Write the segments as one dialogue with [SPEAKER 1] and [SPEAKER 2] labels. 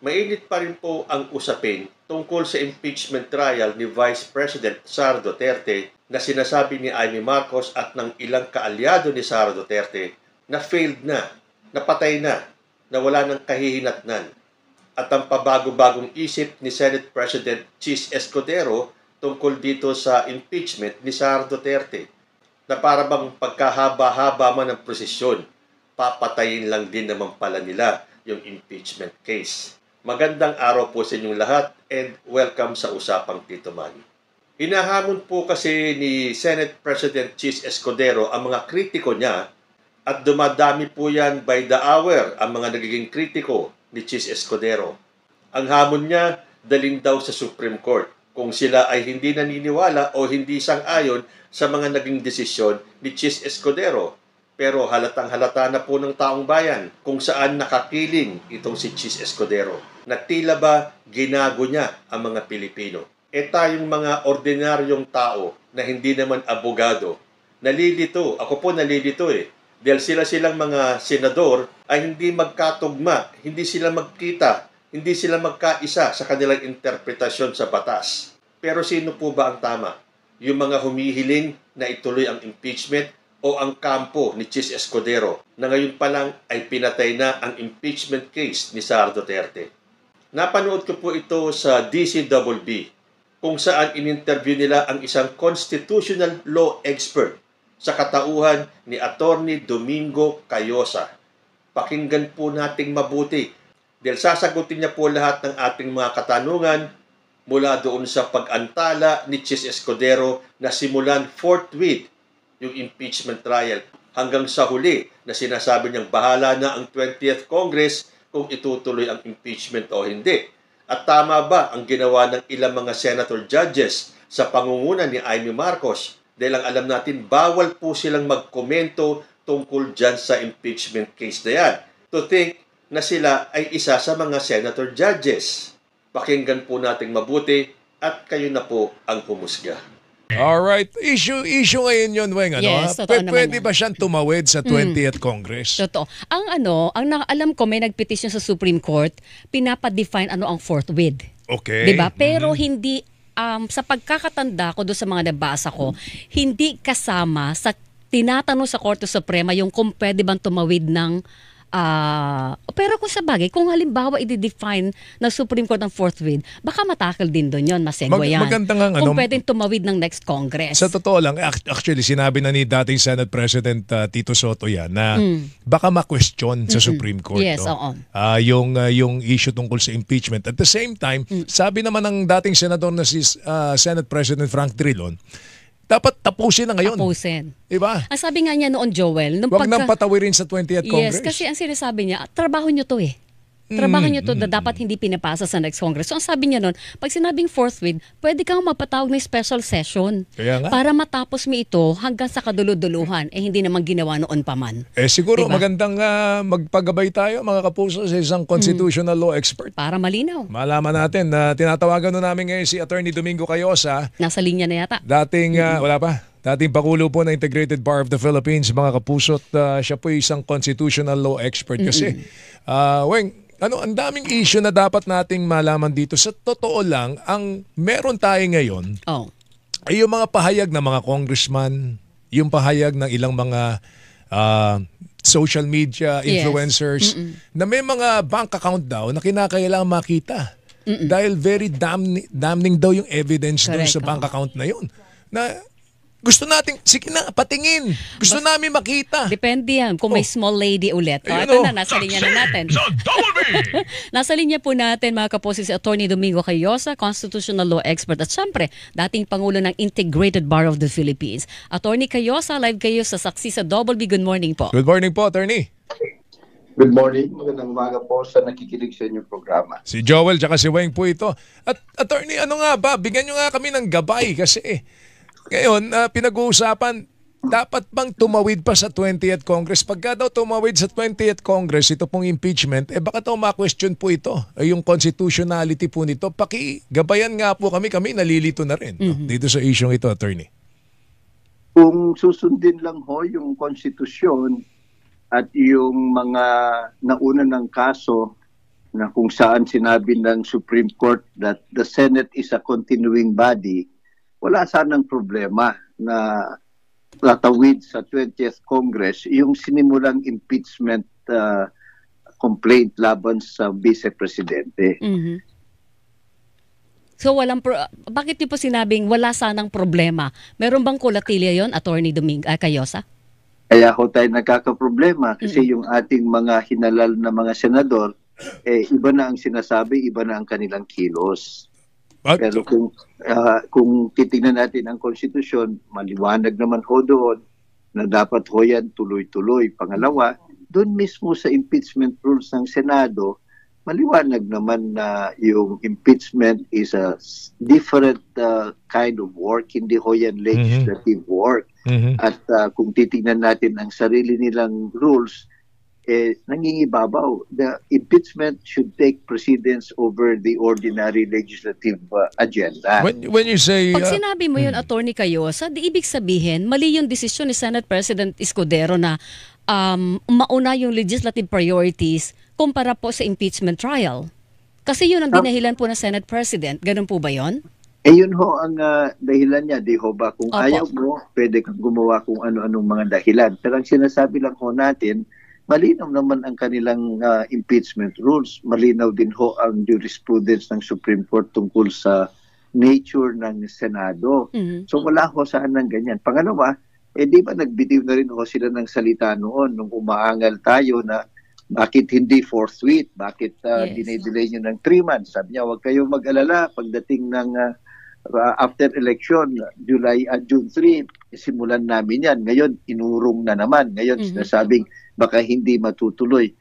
[SPEAKER 1] Mainit pa rin po ang usapin tungkol sa impeachment trial ni Vice President Sara Duterte na sinasabi ni Amy Marcos at ng ilang kaalyado ni Sara Duterte na failed na, napatay na wala ng kahihinatnan. At ang pabago-bagong isip ni Senate President Chis Escudero tungkol dito sa impeachment ni Sara Duterte na para bang pagkahaba-haba man ng prosesyon, papatayin lang din naman pala nila yung impeachment case. Magandang araw po sa inyong lahat and welcome sa Usapang Tito Manny. Hinahamon po kasi ni Senate President Chis Escudero ang mga kritiko niya at dumadami po yan by the hour ang mga nagiging kritiko ni Chis Escudero. Ang hamon niya, dalhin daw sa Supreme Court kung sila ay hindi naniniwala o hindi sang-ayon sa mga naging desisyon ni Chis Escudero. Pero halatang-halata na po ng taong bayan kung saan nakakiling itong si Chis Escudero. Na tila ba ginago niya ang mga Pilipino. Tayong mga ordinaryong tao na hindi naman abogado, nalilito, ako po nalilito dahil silang mga senador ay hindi magkatugma, hindi sila magkita, hindi sila magkaisa sa kanilang interpretasyon sa batas. Pero sino po ba ang tama? Yung mga humihiling na ituloy ang impeachment o ang kampo ni Chis Escudero na ngayon pa lang ay pinatay na ang impeachment case ni Sara Duterte. Napanood ko po ito sa DCWB kung saan in-interview nila ang isang constitutional law expert sa katauhan ni Attorney Domingo Cayosa. Pakinggan po nating mabuti dahil sasagutin niya po lahat ng ating mga katanungan mula doon sa pag-antala ni Chis Escudero na simulan forthwith yung impeachment trial hanggang sa huli na sinasabi niyang bahala na ang 20th Congress kung itutuloy ang impeachment o hindi. At tama ba ang ginawa ng ilang mga senator judges sa pangunguna ni Amy Marcos? Dahil ang alam natin, bawal po silang magkomento tungkol dyan sa impeachment case na yan. To think na sila ay isa sa mga senator judges. Pakinggan po nating mabuti at kayo na po ang humusga.
[SPEAKER 2] Alright. Issue ngayon yun, Weng.
[SPEAKER 3] Yes, totoo naman
[SPEAKER 2] Pwede
[SPEAKER 3] yan.
[SPEAKER 2] ba siyang tumawid sa 20th Congress?
[SPEAKER 3] Totoo. Ang alam ko may nagpetisyon sa Supreme Court, pinapa-define ano ang forthwith.
[SPEAKER 2] Okay.
[SPEAKER 3] 'Di ba? Pero hindi sa pagkakatanda ko do sa mga nabasa ko, hindi kasama sa tinatanong sa Korte Suprema yung kung pwede bang tumawid ng pero kung sa bagay, kung halimbawa i-define ng Supreme Court ng forthwith, baka matakal din doon yun, masegwa yan.
[SPEAKER 2] Maganda nga,
[SPEAKER 3] kung pwedeng tumawid ng next Congress.
[SPEAKER 2] Sa totoo lang, actually, sinabi na ni dating Senate President Tito Soto yan na baka ma-question sa Supreme Court.
[SPEAKER 3] Yes, oo.
[SPEAKER 2] Yung issue tungkol sa impeachment. At the same time, sabi naman ng dating Senador na si Senate President Frank Drilon, dapat tapusin na ngayon.
[SPEAKER 3] Tapusin.
[SPEAKER 2] Diba?
[SPEAKER 3] Ang sabi nga niya noon, Joel,
[SPEAKER 2] Huwag nang patawirin sa 20th Congress.
[SPEAKER 3] Yes, kasi ang sinasabi niya, trabaho niyo to Trabaho niyo to na dapat hindi pinapasa sa next Congress. So ang sabi niya noon, pag sinabing forthwith, pwede kang mapatawag ng special session.
[SPEAKER 2] Kaya nga.
[SPEAKER 3] Para matapos mo ito hanggang sa kaduluduluhan. Hindi naman ginawa noon pa man.
[SPEAKER 2] Siguro
[SPEAKER 3] diba?
[SPEAKER 2] magandang magpagabay tayo, mga kapuso, sa isang constitutional law expert.
[SPEAKER 3] Para malinaw.
[SPEAKER 2] Malaman natin na tinatawagan namin ngayon si Attorney Domingo Cayosa.
[SPEAKER 3] Nasa linya na yata.
[SPEAKER 2] Dating, wala pa. Dating Pakulo po ng Integrated Bar of the Philippines, mga kapuso, at siya po isang constitutional law expert kasi. Weng, ang daming issue na dapat nating malaman dito. Sa totoo lang, ang meron tayo ngayon ay yung mga pahayag ng mga congressman, yung pahayag ng ilang mga social media influencers na may mga bank account daw na kinakailangan makita. Dahil very damning daw yung evidence dun sa bank account na yun. Na gusto nating, sige na, patingin. Gusto namin makita.
[SPEAKER 3] Depende yan. Kung may small lady ulit. Ito na, nasa linya na natin. Nasa linya po natin, mga kaposi, si Attorney Domingo Cayosa, constitutional law expert at syempre, dating Pangulo ng Integrated Bar of the Philippines. Attorney Cayosa, live kayo sa Saksi sa Double B. Good morning po.
[SPEAKER 2] Good morning po, Attorney.
[SPEAKER 4] Good morning. Magandang umaga po sa nakikinig sa inyong programa.
[SPEAKER 2] Si Joel tsaka si Weng po ito. At Attorney, ano nga ba? Bigyan nyo nga kami ng gabay kasi ngayon, pinag-uusapan, dapat bang tumawid pa sa 20th Congress? Pagka daw tumawid sa 20th Congress, ito pong impeachment, baka daw ma-question po ito. Yung constitutionality po nito. Pakigabayan nga po kami nalilito na rin dito sa issue ito, Attorney.
[SPEAKER 4] Kung susundin lang ho yung konstitusyon at yung mga nauna ng kaso na kung saan sinabi ng Supreme Court that the Senate is a continuing body, wala sanang problema na tatawid sa 20th Congress yung sinimulang impeachment complaint laban sa Vice Presidente.
[SPEAKER 3] Mhm. So bakit niyo po sinabing wala sanang problema? Meron bang kulatilya yon, Attorney Cayosa?
[SPEAKER 4] Kaya ho tayo nagkakaproblema kasi yung ating mga hinalal na mga senador, iba na ang sinasabi, iba na ang kanilang kilos. Pero kung titingnan natin ang konstitusyon, maliwanag naman ho doon na dapat ho yan tuloy-tuloy. Pangalawa, doon mismo sa impeachment rules ng Senado, maliwanag naman na yung impeachment is a different kind of work, hindi ho yan legislative work. At kung titingnan natin ang sarili nilang rules, nangingibabaw. The impeachment should take precedence over the ordinary legislative agenda.
[SPEAKER 2] When you say...
[SPEAKER 3] Pag sinabi mo yun, Attorney Cayosa, di ibig sabihin, mali yung desisyon ni Senate President Escudero na mauna yung legislative priorities kumpara po sa impeachment trial. Kasi yun ang dinahilan po ng Senate President. Ganun po ba yun?
[SPEAKER 4] Yun ho ang dahilan niya, di ho ba? Kung ayaw mo, pwede kang gumawa kung ano-anong mga dahilan. Pero ang sinasabi lang ho natin, malinaw naman ang kanilang impeachment rules. Malinaw din ho ang jurisprudence ng Supreme Court tungkol sa nature ng Senado. So wala ho saan ng ganyan. Pangalawa, di ba nagbitiw na rin ho sila ng salita noon nung umaangal tayo na bakit hindi forthwith? Bakit dinedelay nyo ng 3 months? Sabi niya, huwag kayong mag-alala pagdating ng after election, June 3, simulan namin yan. Ngayon, inurong na naman. Ngayon, sinasabing baka hindi matutuloy.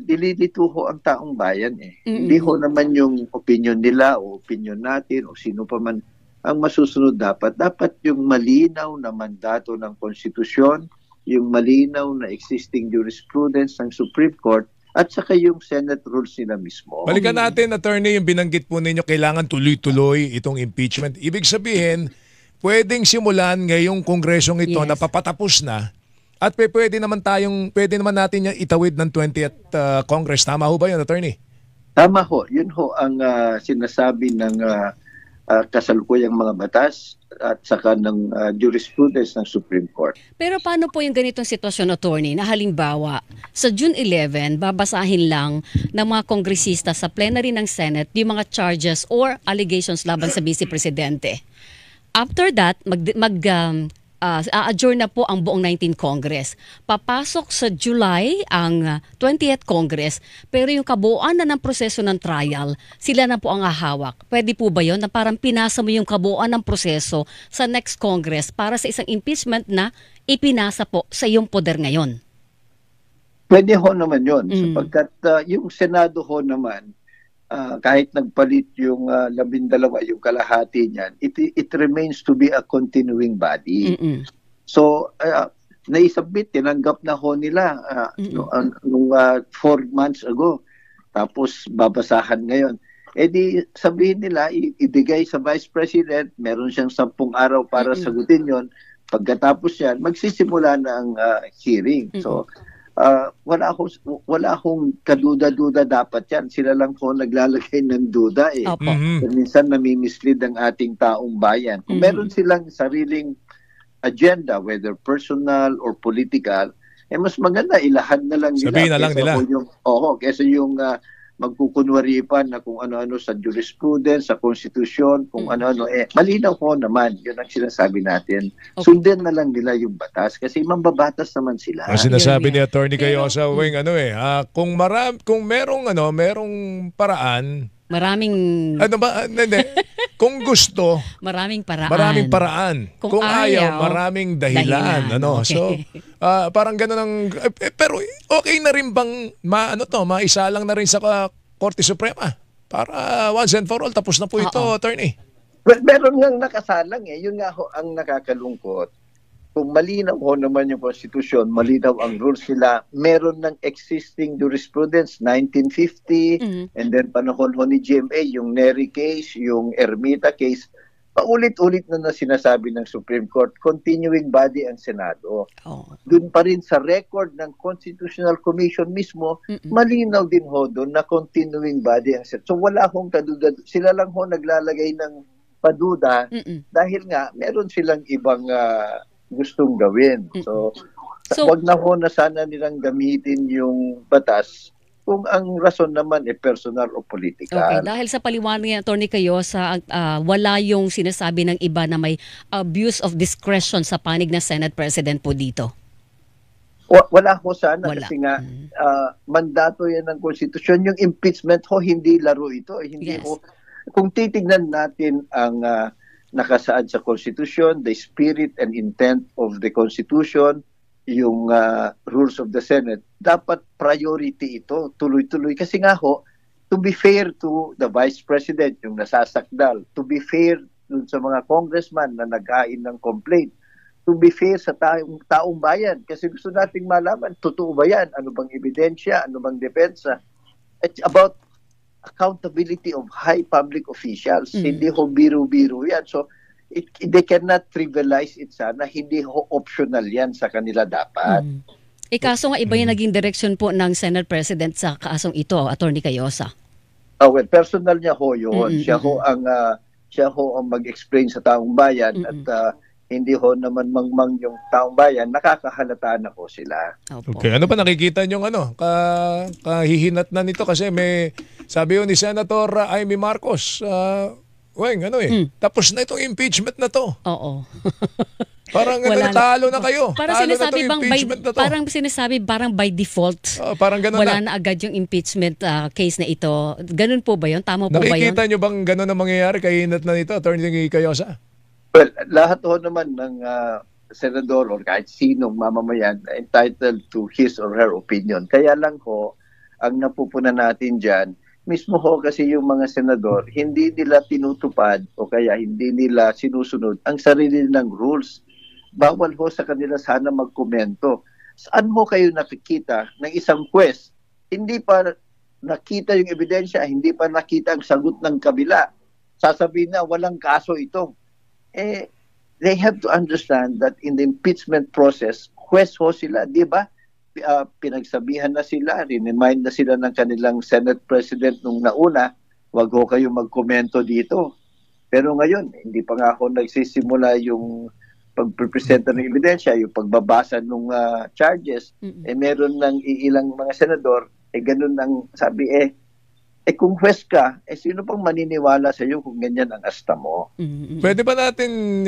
[SPEAKER 4] Dililito ho ang taong bayan. Hindi ho naman yung opinion nila o opinion natin o sino pa man ang masusunod dapat. Dapat yung malinaw na mandato ng konstitusyon, yung malinaw na existing jurisprudence ng Supreme Court, at saka yung Senate rules nila mismo.
[SPEAKER 2] Balikan natin, Attorney, yung binanggit po ninyo, kailangan tuloy-tuloy itong impeachment. Ibig sabihin, pwedeng simulan ngayong kongresong ito na papatapos na at pwede naman natin yung itawid ng 20th Congress. Tama ho ba yun, Attorney?
[SPEAKER 4] Tama ho. Yun ho ang sinasabi ng kasalukuyang mga batas at saka ng jurisprudence ng Supreme Court.
[SPEAKER 3] Pero paano po yung ganitong sitwasyon, Attorney, na halimbawa, sa June 11, babasahin lang ng mga kongresista sa plenary ng Senate yung mga charges or allegations laban sa Vice Presidente. After that, a-adjourn na po ang buong 19th Congress. Papasok sa July ang 20th Congress, pero yung kabuuan na ng proseso ng trial, sila na po ang hahawak. Pwede po ba yun na parang pinasa mo yung kabuuan ng proseso sa next Congress para sa isang impeachment na ipinasa po sa iyong poder ngayon?
[SPEAKER 4] Pwede ho naman yun. Sapagkat yung Senado ho naman, kahit nagpalit yung 12, yung kalahati niyan, it remains to be a continuing body. So, naisabit, tinanggap na ho nila nung 4 months ago. Tapos, babasahan ngayon. Di sabihin nila, ibigay sa Vice President, meron siyang 10 araw para sagutin yon. Pagkatapos yan, magsisimula na ang hearing. So, wala akong kaduda-duda dapat yan. Sila lang po naglalagay ng duda eh. Minsan nami-mislead ang ating taong bayan. Kung meron silang sariling agenda, whether personal or political, mas maganda ilahad na lang nila.
[SPEAKER 2] Sabihin na lang nila.
[SPEAKER 4] Kesa yung magkukunwari pa na kung ano-ano sa jurisprudence, sa konstitusyon, kung ano-ano. Malinaw po naman, yun ang sinasabi natin. Sundin na lang nila yung batas kasi mambabatas naman sila.
[SPEAKER 2] Ang sinasabi ni Attorney Cayosa, kung merong paraan, kung gusto,
[SPEAKER 3] maraming
[SPEAKER 2] paraan. Kung ayaw, maraming dahilan.
[SPEAKER 3] Okay.
[SPEAKER 2] So, parang gano'n ang... pero okay na rin bang maisa lang na rin sa Korte Suprema? Para once and for all, tapos na po ito, Attorney.
[SPEAKER 4] Well, meron nga nakasalang Yun nga ho ang nakakalungkot. Kung malinaw ho naman yung konstitusyon, malinaw ang rules nila, meron ng existing jurisprudence, 1950, and then panahon ho ni GMA, yung Neri case, yung Ermita case, paulit-ulit na sinasabi ng Supreme Court, continuing body ang Senado. Doon pa rin sa record ng Constitutional Commission mismo, malinaw din ho doon na continuing body ang Senado. So wala hong kaduda. Sila lang ho naglalagay ng paduda dahil nga meron silang ibang gustong gawin. So wag na ho na sana nilang gamitin yung batas kung ang rason naman personal o political.
[SPEAKER 3] Okay, dahil sa paliwanag ni Atty. Cayosa, wala yung sinasabi ng iba na may abuse of discretion sa panig na Senate President po dito.
[SPEAKER 4] Wala ho sana kasi nga mandato yan ng konstitusyon. Yung impeachment ho, hindi laro ito. Hindi ho. Kung titignan natin ang nakasaad sa konstitusyon, the spirit and intent of the constitution, yung rules of the Senate, dapat priority ito, tuloy-tuloy. Kasi nga ho, to be fair to the Vice President, yung nasasakdal, to be fair dun sa mga congressman na naghain ng complaint, to be fair sa taong bayan. Kasi gusto nating malaman, totoo ba yan? Ano bang ebidensya? Ano bang depensa? It's about accountability of high public officials. Hindi ho biro-biro yan. So, they cannot trivialize it sana. Hindi ho optional yan sa kanila dapat.
[SPEAKER 3] Kaso nga iba yung naging direksyon po ng Senate President sa kaasong ito, Atty. Cayosa.
[SPEAKER 4] Well, personal niya ho yun. Siya ho ang mag-explain sa taong bayan at hindi ho naman mangmang yung taong bayan, nakakahalata na ho sila.
[SPEAKER 2] Okay, ano ba nakikita niyong kahihinat na nito? Kasi may, sabi yun ni Senator Amy Marcos, tapos na itong impeachment na to.
[SPEAKER 3] Oo.
[SPEAKER 2] Parang natalo na kayo.
[SPEAKER 3] Parang sinasabi by default.
[SPEAKER 2] Parang ganun
[SPEAKER 3] wala na agad yung impeachment case na ito. Ganun po ba yun? Tama po ba yun?
[SPEAKER 2] Nakikita nyo bang ganun ang mangyayari kahinat na nito, Atty. Cayosa?
[SPEAKER 4] Well, lahat ho naman ng senador or kahit sinong mamamayan entitled to his or her opinion. Kaya lang ho, ang napupunan natin dyan, mismo ho kasi yung mga senador, hindi nila tinutupad o kaya hindi nila sinusunod ang sarili ng rules. Bawal ho sa kanila sana magkomento. Saan ho kayo nakikita ng isang quest? Hindi pa nakita yung ebidensya, hindi pa nakita ang sagot ng kabila. Sasabihin na walang kaso ito. They have to understand that in the impeachment process, quest ho sila, di ba? Pinagsabihan na sila, remind na sila ng kanilang Senate President nung nauna, wag ho kayo magkomento dito. Pero ngayon, hindi pa nga ako nagsisimula yung pagpresenta ng ebidensya, yung pagbabasa ng charges, meron ng ilang mga senador, ganun ang sabi, kung huwes ka, sino pang maniniwala sa iyo kung ganyan ang asta mo?
[SPEAKER 2] Pwede ba natin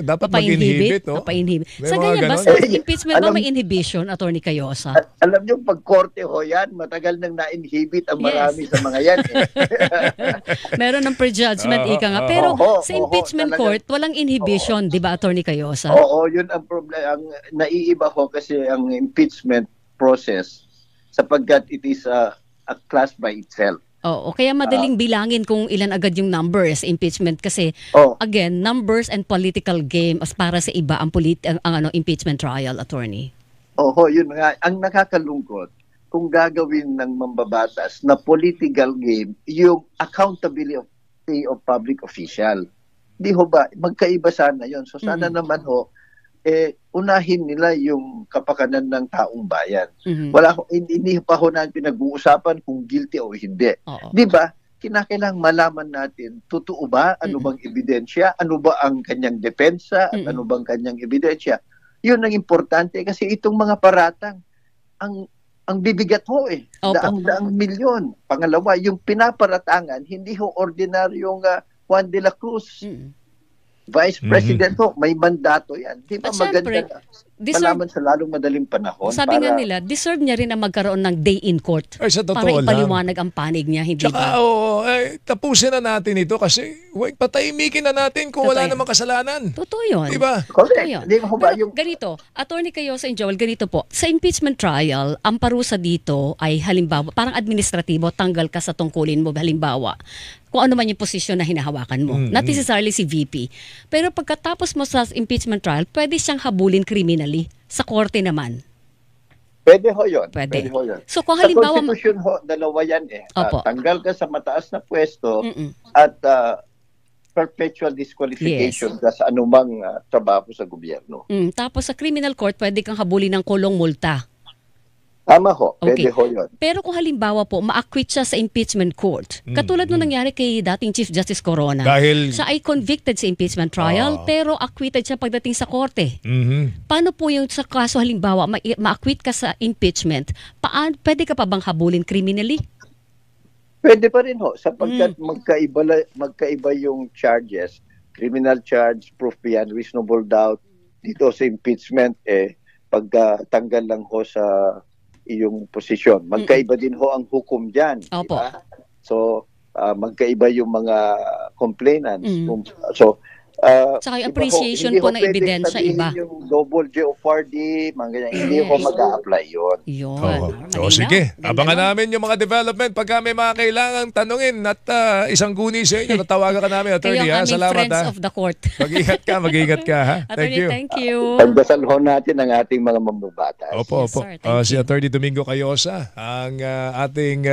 [SPEAKER 2] dapat mag-inhibit?
[SPEAKER 3] Sa ganyan ba, sa impeachment ba may inhibition, Atty. Cayosa?
[SPEAKER 4] Alam niyo, pag korte ho yan, matagal nang na-inhibit ang marami sa mga yan.
[SPEAKER 3] Meron ng prejudgment, ika nga. Pero sa impeachment court, walang inhibition, di ba, Atty. Cayosa?
[SPEAKER 4] Oo, yun ang problema. Ang naiiba ho kasi ang impeachment process sapagkat it is a class by itself.
[SPEAKER 3] Oo, kaya madaling bilangin kung ilan agad yung numbers impeachment kasi again, numbers and political game as para sa iba ang impeachment trial, attorney.
[SPEAKER 4] Yun nga ang nakakalungkot kung gagawin ng mambabatas na political game yung accountability of public official. Di ho ba magkaiba sana yun. So sana naman unahin nila yung kapakanan ng taong bayan. Hindi pa ho natin pinag-uusapan kung guilty o hindi. Di ba? Kinakailangang malaman natin, totoo ba? Ano bang ebidensya? Ano ba ang kanyang depensa? At ano bang kanyang ebidensya? Yun ang importante kasi itong mga paratang, ang bibigat ho daang milyon. Pangalawa, yung pinaparatangan, hindi ho ordinaryong Juan de la Cruz. Vice President ho, may mandato yan. Di ba maganda malaman sa lalong madaling panahon?
[SPEAKER 3] Sabi nga nila, deserve niya rin na magkaroon ng day in court para ipaliwanag ang panig niya, hindi ba?
[SPEAKER 2] Tapusin na natin ito kasi patahimikin na natin kung wala namang kasalanan.
[SPEAKER 3] Totoo yun.
[SPEAKER 2] Di ba?
[SPEAKER 4] Correct.
[SPEAKER 3] Ganito, Atty. Cayosa and Joel, ganito po. Sa impeachment trial, ang parusa dito ay halimbawa, parang administratibo, tanggal ka sa tungkulin mo, halimbawa, kung ano man yung posisyon na hinahawakan mo. Not necessarily si VP. Pero pagkatapos mo sa impeachment trial, pwede siyang habulin criminally. Sa korte naman.
[SPEAKER 4] Pwede ho yun.
[SPEAKER 3] Pwede ho
[SPEAKER 4] yun.
[SPEAKER 3] So kung halimbawa...
[SPEAKER 4] Sa Constitution ho, dalawa yan Tanggal ka sa mataas na pwesto at perpetual disqualification ka sa anumang trabaho sa gobyerno.
[SPEAKER 3] Tapos sa criminal court, pwede kang habulin ng kulong multa.
[SPEAKER 4] Tama ho, pwede
[SPEAKER 3] Okay.
[SPEAKER 4] ho yun.
[SPEAKER 3] Pero kung halimbawa po, ma-acquit siya sa impeachment court, katulad nung nangyari kay dating Chief Justice Corona,
[SPEAKER 2] Dahil-
[SPEAKER 3] siya ay convicted sa impeachment trial, pero acquitted siya pagdating sa korte. Paano po yung sa kaso halimbawa, ma-acquit ka sa impeachment, pwede ka pa bang habulin criminally?
[SPEAKER 4] Pwede pa rin ho, sapagkat magkaiba yung charges. Criminal charge, proof beyond reasonable doubt. Dito sa impeachment, pagtanggal lang ho sa iyong posisyon. Magkaiba din ho ang hukom dyan.
[SPEAKER 3] Opo.
[SPEAKER 4] Diba? So, magkaiba yung mga complainants. So,
[SPEAKER 3] Tsaka yung
[SPEAKER 4] iba ho,
[SPEAKER 3] appreciation
[SPEAKER 4] hindi
[SPEAKER 3] po
[SPEAKER 4] ho
[SPEAKER 3] ng
[SPEAKER 4] pwedeng
[SPEAKER 3] ebidensya,
[SPEAKER 4] sabihin
[SPEAKER 3] iba.
[SPEAKER 4] Yung double jeopardy, mga ganyan. Hindi ho mag-a-apply yun.
[SPEAKER 3] Yun.
[SPEAKER 2] So sige,
[SPEAKER 3] Ganda
[SPEAKER 2] abangan
[SPEAKER 3] lang.
[SPEAKER 2] namin yung mga development pagka may mga kailangang tanungin at isang guni sa inyo. Natawagan ka namin,
[SPEAKER 3] Kayo
[SPEAKER 2] attorney.
[SPEAKER 3] ang
[SPEAKER 2] Ha?
[SPEAKER 3] aming
[SPEAKER 2] Salamat.
[SPEAKER 3] friends
[SPEAKER 2] Ha?
[SPEAKER 3] of the court.
[SPEAKER 2] Mag-ingat ka. Ha? Thank
[SPEAKER 3] Attorney,
[SPEAKER 2] you.
[SPEAKER 3] thank you.
[SPEAKER 4] Pagdasal ho natin ang ating mga mambabatas.
[SPEAKER 2] Opo,
[SPEAKER 3] Yes,
[SPEAKER 2] opo.
[SPEAKER 3] sir. Thank
[SPEAKER 2] Si
[SPEAKER 3] you.
[SPEAKER 2] Attorney Domingo Cayosa, ang ating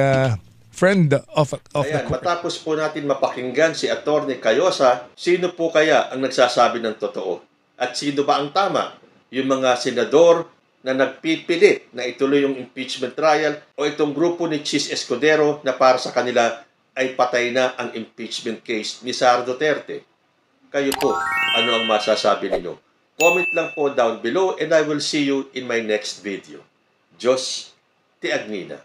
[SPEAKER 2] friend of the
[SPEAKER 1] Ayan,
[SPEAKER 2] court.
[SPEAKER 1] matapos po natin mapakinggan si Atty. Cayosa, sino po kaya ang nagsasabi ng totoo? At sino ba ang tama? Yung mga senador na nagpipilit na ituloy yung impeachment trial o itong grupo ni Chis Escudero na para sa kanila ay patay na ang impeachment case ni Sara Duterte? Kayo po, ano ang masasabi ninyo? Comment lang po down below and I will see you in my next video. Diyos, ti Agnina.